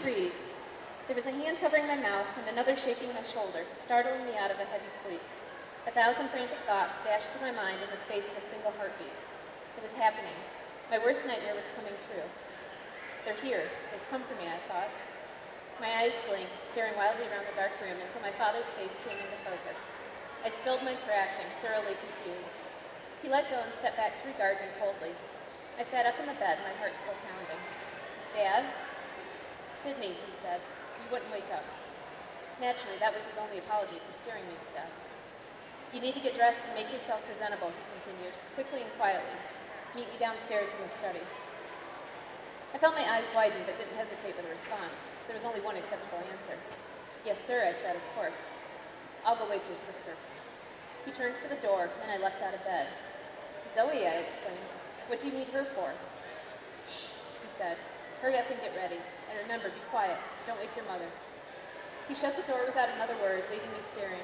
breathe. There was a hand covering my mouth and another shaking my shoulder, startling me out of a heavy sleep. 1,000 frantic thoughts dashed through my mind in the space of a single heartbeat. It was happening. My worst nightmare was coming true. They're here. They've come for me, I thought. My eyes blinked, staring wildly around the dark room until my father's face came into focus. I stilled my thrashing, thoroughly confused. He let go and stepped back to regard me coldly. I sat up in the bed, my heart still pounding. Dad? Sydney, he said. You wouldn't wake up. Naturally, that was his only apology for scaring me to death. You need to get dressed and make yourself presentable, he continued, quickly and quietly. Meet me downstairs in the study. I felt my eyes widen, but didn't hesitate with a response. There was only one acceptable answer. Yes, sir, I said, of course. I'll go wake your sister. He turned for the door, and I leapt out of bed. Zoe, I exclaimed. What do you need her for? Shh, he said. Hurry up and get ready. And remember, be quiet. Don't wake your mother. He shut the door without another word, leaving me staring.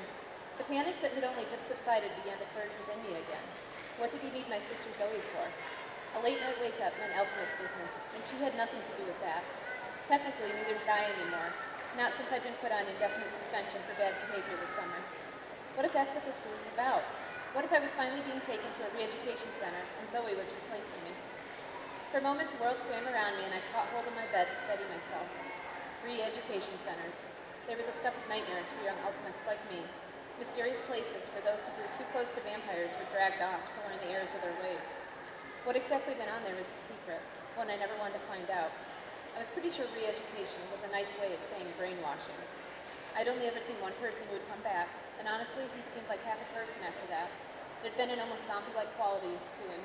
The panic that had only just subsided began to surge within me again. What did he need my sister Zoe for? A late-night wake-up meant alchemist business, and she had nothing to do with that. Technically, neither did I anymore, not since I'd been put on indefinite suspension for bad behavior this summer. What if that's what this was about? What if I was finally being taken to a re-education center, and Zoe was replacing me? For a moment, the world swam around me, and I caught hold of my bed to steady myself. Re-education centers. They were the stuff of nightmares for young alchemists like me. Mysterious places where those who grew too close to vampires were dragged off to learn the errors of their ways. What exactly went on there was a secret, one I never wanted to find out. I was pretty sure re-education was a nice way of saying brainwashing. I'd only ever seen one person who would come back, and honestly, he'd seemed like half a person after that. There'd been an almost zombie-like quality to him,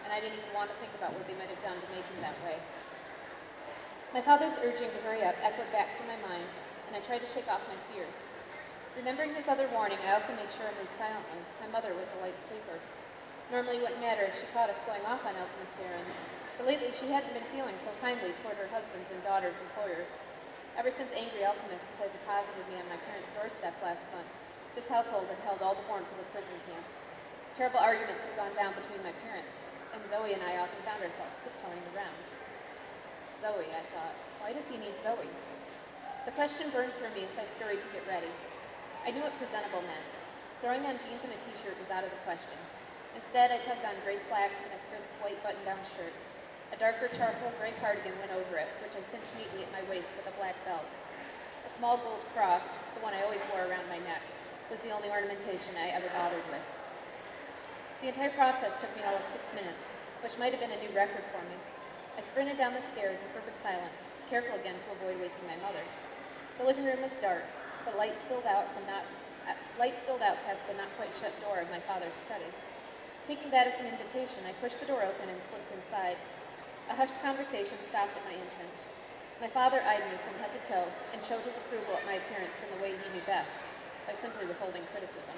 and I didn't even want to think about what they might have done to make him that way. My father's urging to hurry up echoed back through my mind, and I tried to shake off my fears. Remembering his other warning, I also made sure I moved silently. My mother was a light sleeper. Normally it wouldn't matter if she caught us going off on alchemist errands, but lately she hadn't been feeling so kindly toward her husband's and daughter's employers. Ever since angry alchemists had deposited me on my parents' doorstep last month, this household had held all the warmth of a prison camp. Terrible arguments had gone down between my parents, and Zoe and I often found ourselves tiptoeing around. Zoe, I thought. Why does he need Zoe? The question burned through me as I scurried to get ready. I knew what presentable meant. Throwing on jeans and a t-shirt was out of the question. Instead, I tugged on gray slacks and a crisp white button-down shirt. A darker charcoal gray cardigan went over it, which I cinched neatly at my waist with a black belt. A small gold cross, the one I always wore around my neck, was the only ornamentation I ever bothered with. The entire process took me all of 6 minutes, which might have been a new record for me. I sprinted down the stairs in perfect silence, careful again to avoid waking my mother. The living room was dark, but light spilled out past the not-quite-shut door of my father's study. Taking that as an invitation, I pushed the door open and slipped inside. A hushed conversation stopped at my entrance. My father eyed me from head to toe and showed his approval at my appearance in the way he knew best, by simply withholding criticism.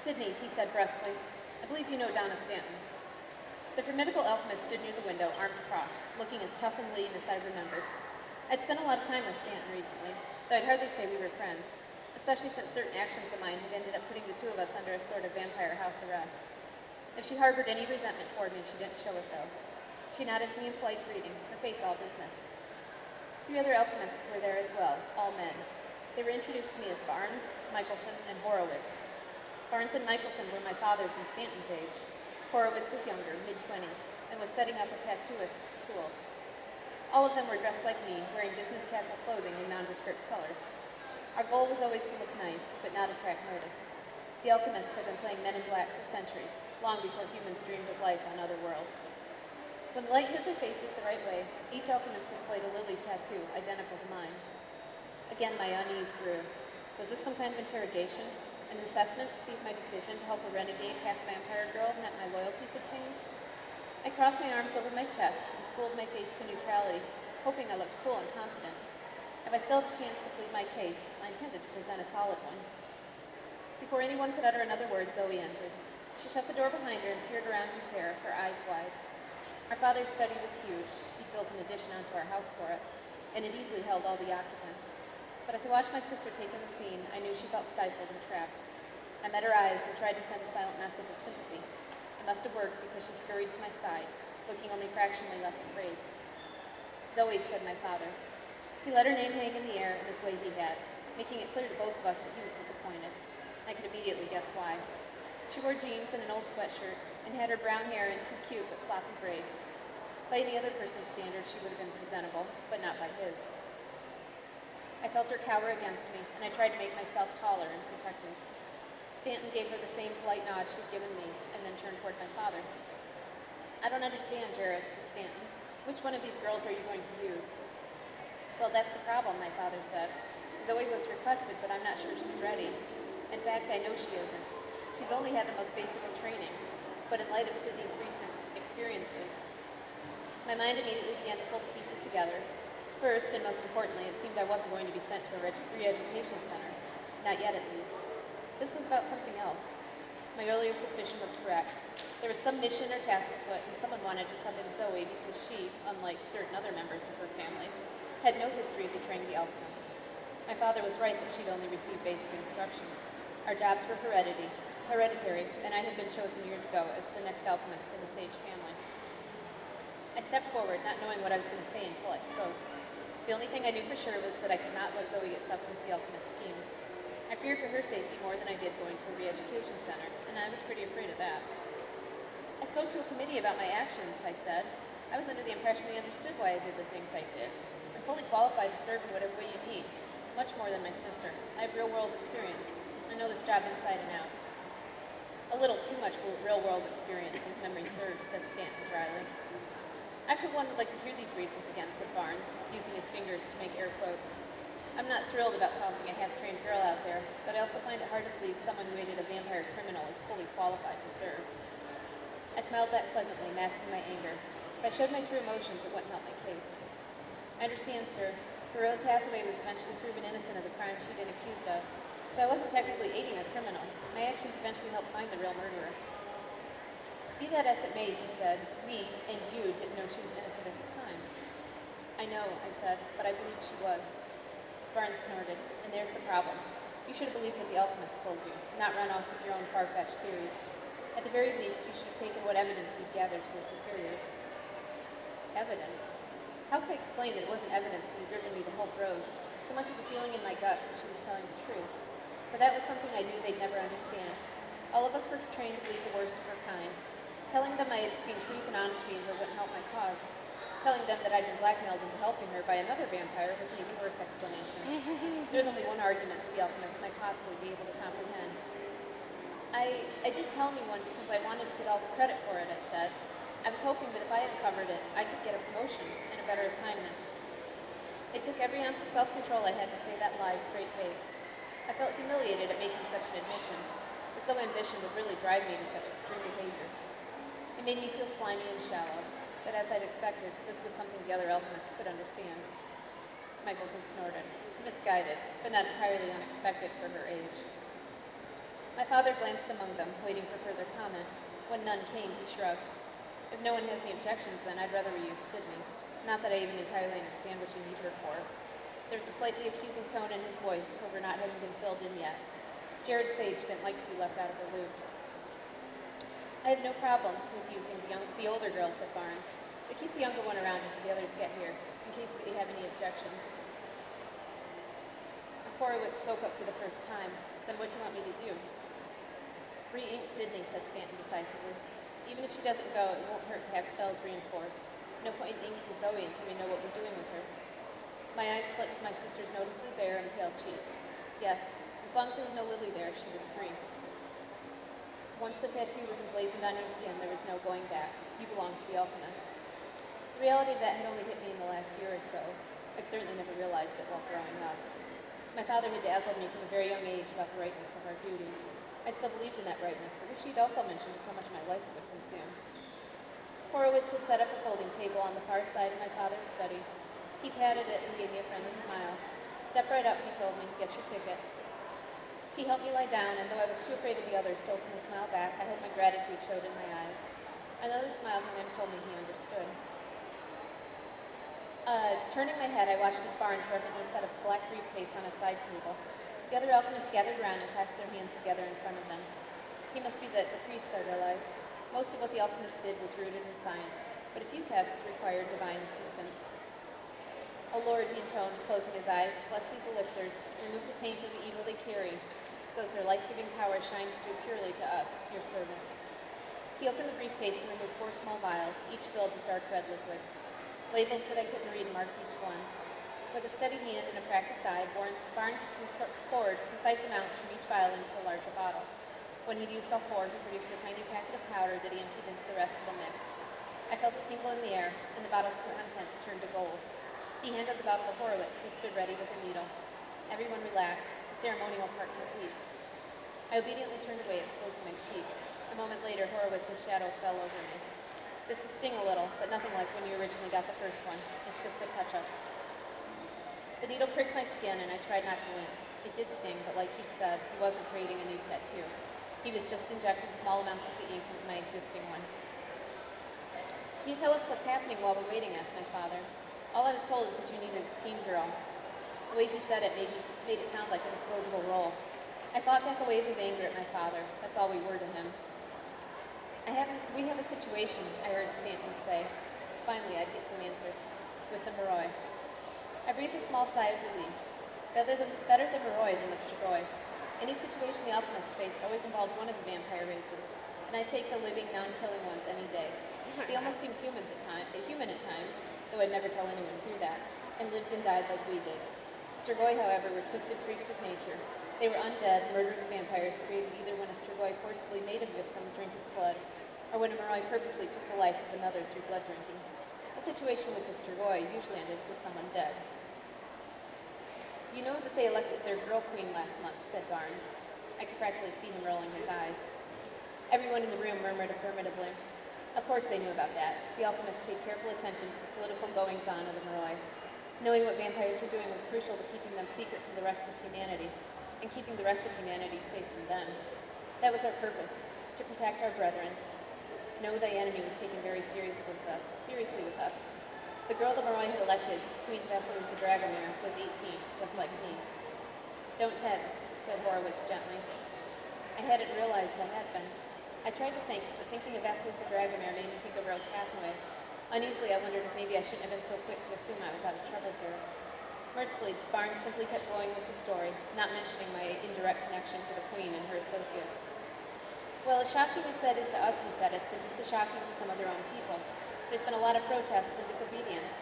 Sydney, he said brusquely, I believe you know Donna Stanton. The formidable alchemist stood near the window, arms crossed, looking as tough and lean as I remembered. I'd spent a lot of time with Stanton recently, though I'd hardly say we were friends, especially since certain actions of mine had ended up putting the two of us under a sort of vampire house arrest. If she harbored any resentment toward me, she didn't show it, though. She nodded to me in polite greeting, her face all business. 3 other alchemists were there as well, all men. They were introduced to me as Barnes, Michelson, and Horowitz. Barnes and Michelson were my father's and Stanton's age. Horowitz was younger, mid-20s, and was setting up a tattooist's tools. All of them were dressed like me, wearing business casual clothing in nondescript colors. Our goal was always to look nice, but not attract notice. The alchemists had been playing men in black for centuries, long before humans dreamed of life on other worlds. When the light hit their faces the right way, each alchemist displayed a lily tattoo identical to mine. Again, my unease grew. Was this some kind of interrogation? An assessment to see if my decision to help a renegade half-vampire girl meant my loyalties had changed? I crossed my arms over my chest and schooled my face to neutrality, hoping I looked cool and confident. If I still had a chance to plead my case, I intended to present a solid one. Before anyone could utter another word, Zoe entered. She shut the door behind her and peered around in terror, her eyes wide. Our father's study was huge. He'd built an addition onto our house for it, and it easily held all the occupants. But as I watched my sister take in the scene, I knew she felt stifled and trapped. I met her eyes and tried to send a silent message of sympathy. It must have worked because she scurried to my side, looking only fractionally less afraid. Zoe, said my father. He let her name hang in the air in this way he had, making it clear to both of us that he was disappointed. I could immediately guess why. She wore jeans and an old sweatshirt and had her brown hair in two cute but sloppy braids. By any other person's standards, she would have been presentable, but not by his. I felt her cower against me, and I tried to make myself taller and protected. Stanton gave her the same polite nod she'd given me, and then turned toward my father. I don't understand, Jared, said Stanton. Which one of these girls are you going to use? Well, that's the problem, my father said. Zoe was requested, but I'm not sure she's ready. In fact, I know she isn't. She's only had the most basic of training, but in light of Sydney's recent experiences, my mind immediately began to pull the pieces together. First, and most importantly, it seemed I wasn't going to be sent to a re-education center. Not yet, at least. This was about something else. My earlier suspicion was correct. There was some mission or task afoot, and someone wanted to send in Zoe because she, unlike certain other members of her family, had no history of betraying the alchemists. My father was right that she'd only received basic instruction. Our jobs were hereditary, and I had been chosen years ago as the next alchemist in the Sage family. I stepped forward, not knowing what I was going to say until I spoke. The only thing I knew for sure was that I could not let Zoe get sucked into the alchemist schemes. I feared for her safety more than I did going to a re-education center, and I was pretty afraid of that. I spoke to a committee about my actions, I said. I was under the impression they understood why I did the things I did. I'm fully qualified to serve in whatever way you need, much more than my sister. I have real-world experience. I know this job inside and out. A little too much real-world experience, if memory serves, said Stanton dryly. I, for one, would like to hear these reasons again, said Barnes, using his fingers to make air quotes. I'm not thrilled about tossing a half-trained girl out there, but I also find it hard to believe someone who aided a vampire criminal is fully qualified to serve. I smiled back pleasantly, masking my anger. If I showed my true emotions, it wouldn't help my case. I understand, sir. Rose Hathaway was eventually proven innocent of the crime she'd been accused of, so I wasn't technically aiding a criminal. My actions eventually helped find the real murderer. Be that as it may, he said, we, and you, didn't know she was innocent at the time. I know, I said, but I believe she was. Barnes snorted, and there's the problem. You should have believed what the alchemist told you, not run off with your own far-fetched theories. At the very least, you should have taken what evidence you'd gathered to your superiors. Evidence? How could I explain that it wasn't evidence that had driven me to help Rose, so much as a feeling in my gut that she was telling the truth? But that was something I knew they'd never understand. All of us were trained to believe the worst of her kind. Telling them I had seen truth and honesty in her wouldn't help my cause. Telling them that I'd been blackmailed into helping her by another vampire was an even worse explanation. There's only one argument that the alchemist might possibly be able to comprehend. I did tell me one because I wanted to get all the credit for it, I said. I was hoping that if I uncovered it, I could get a promotion and a better assignment. It took every ounce of self-control I had to say that lie straight-faced. I felt humiliated at making such an admission, as though ambition would really drive me to such extreme behaviors. It made me feel slimy and shallow. But as I'd expected, this was something the other alchemists could understand. Michaels had snorted, misguided, but not entirely unexpected for her age. My father glanced among them, waiting for further comment. When none came, he shrugged. If no one has any objections, then I'd rather we use Sydney. Not that I even entirely understand what you need her for. There's a slightly accusing tone in his voice over not having been filled in yet. Jared Sage didn't like to be left out of the loop. I have no problem with using the older girl, said Barnes, but keep the younger one around until the others get here, in case they have any objections. Horowitz spoke up for the first time. Then what do you want me to do? Re-ink Sydney, said Stanton decisively. Even if she doesn't go, it won't hurt to have spells reinforced. No point in inking Zoe until we know what we're doing with her. My eyes flicked to my sister's noticeably bare and pale cheeks. Yes, as long as there was no Lily there, she was free. Once the tattoo was emblazoned on your skin, there was no going back. You belonged to the alchemists. The reality of that had only hit me in the last year or so. I'd certainly never realized it while growing up. My father had dazzled me from a very young age about the rightness of our duty. I still believed in that rightness, but she'd also mentioned how much my life it would consume. Horowitz had set up a folding table on the far side of my father's study. He patted it and gave me a friendly smile. Step right up, he told me. Get your ticket. He helped me lie down, and though I was too afraid of the others to open the smile back, I hope my gratitude showed in my eyes. Another smile from him told me he understood. Turning my head, I watched as Barnes reverently set a black briefcase on a side table. The other alchemists gathered around and passed their hands together in front of them. He must be the priest, I realized. Most of what the alchemists did was rooted in science, but a few tests required divine assistance. O Lord, he intoned, closing his eyes, bless these elixirs, remove the taint of the evil they carry, so that their life-giving power shines through purely to us, your servants. He opened the briefcase and removed 4 small vials, each filled with dark red liquid. Labels that I couldn't read marked each one. With a steady hand and a practiced eye, Barnes poured precise amounts from each vial into a larger bottle. When he'd used all 4, he produced a tiny packet of powder that he emptied into the rest of the mix. I felt the tinkle in the air, and the bottle's contents turned to gold. He handed the bottle to Horowitz, who stood ready with a needle. Everyone relaxed, the ceremonial part complete. I obediently turned away, exposing my cheek. A moment later, Horowitz's shadow fell over me. This would sting a little, but nothing like when you originally got the first one. It's just a touch-up. The needle pricked my skin, and I tried not to wince. It did sting, but like he'd said, he wasn't creating a new tattoo. He was just injecting small amounts of the ink into my existing one. Can you tell us what's happening while we're waiting? Asked my father. All I was told is that you needed a teen girl. The way he said it made it sound like a disposable role. I fought back a wave of anger at my father. That's all we were to him. We have a situation, I heard Stanton say. Finally, I'd get some answers. With the Moroi. I breathed a small sigh of relief. Better the Moroi than the Strigoi. Any situation the alchemists faced always involved one of the vampire races, and I'd take the living, non-killing ones any day. They almost seemed human at times, though I'd never tell anyone through that, and lived and died like we did. Strigoi, however, were twisted freaks of nature. They were undead, murderous vampires created either when a Strigoi forcibly made a victim drink his blood, or when a Moroi purposely took the life of another through blood drinking. A situation with the Strigoi usually ended with someone dead. You know that they elected their girl queen last month, said Barnes. I could practically see him rolling his eyes. Everyone in the room murmured affirmatively. Of course they knew about that. The alchemists paid careful attention to the political goings-on of the Moroi. Knowing what vampires were doing was crucial to keeping them secret from the rest of humanity, and keeping the rest of humanity safe from them. That was our purpose, to protect our brethren. Know thy enemy was taken very seriously with us. The girl the Moroi had elected, Queen Vasilisa Dragomir, was 18, just like me. Don't tense, said Horowitz gently. I hadn't realized I had been. I tried to think, but thinking of Vasilisa Dragomir made me think of Rose Hathaway. Uneasily, I wondered if maybe I shouldn't have been so quick to assume I was out of trouble here. Mercifully, Barnes simply kept going with the story, not mentioning my indirect connection to the Queen and her associates. Well, as shocking as that is to us, he said, it's been just as shocking to some of their own people. There's been a lot of protests and disobedience.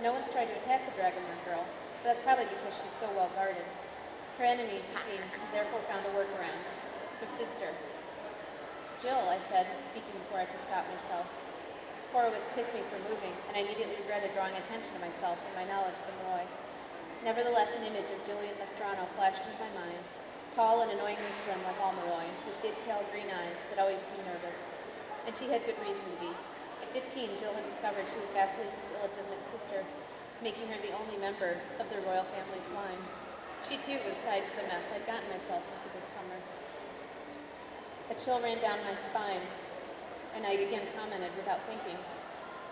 No one's tried to attack the Dragomir girl, but that's probably because she's so well guarded. Her enemies, it seems, therefore found a workaround. Her sister. Jill, I said, speaking before I could stop myself. Horowitz kissed me for moving, and I immediately regretted drawing attention to myself and my knowledge of the Moroi. Nevertheless, an image of Jillian Mastrano flashed into my mind, tall and annoyingly slim like all Moroi, with big, pale green eyes that always seemed nervous. And she had good reason to be. At 15, Jill had discovered she was Vasilisa's illegitimate sister, making her the only member of their royal family's line. She, too, was tied to the mess I'd gotten myself into this summer. A chill ran down my spine, and I again commented without thinking.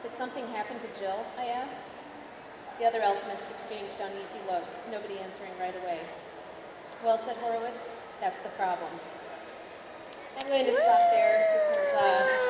Did something happen to Jill? I asked. The other alchemists exchanged uneasy looks, nobody answering right away. Well, said Horowitz, that's the problem. I'm going to stop there because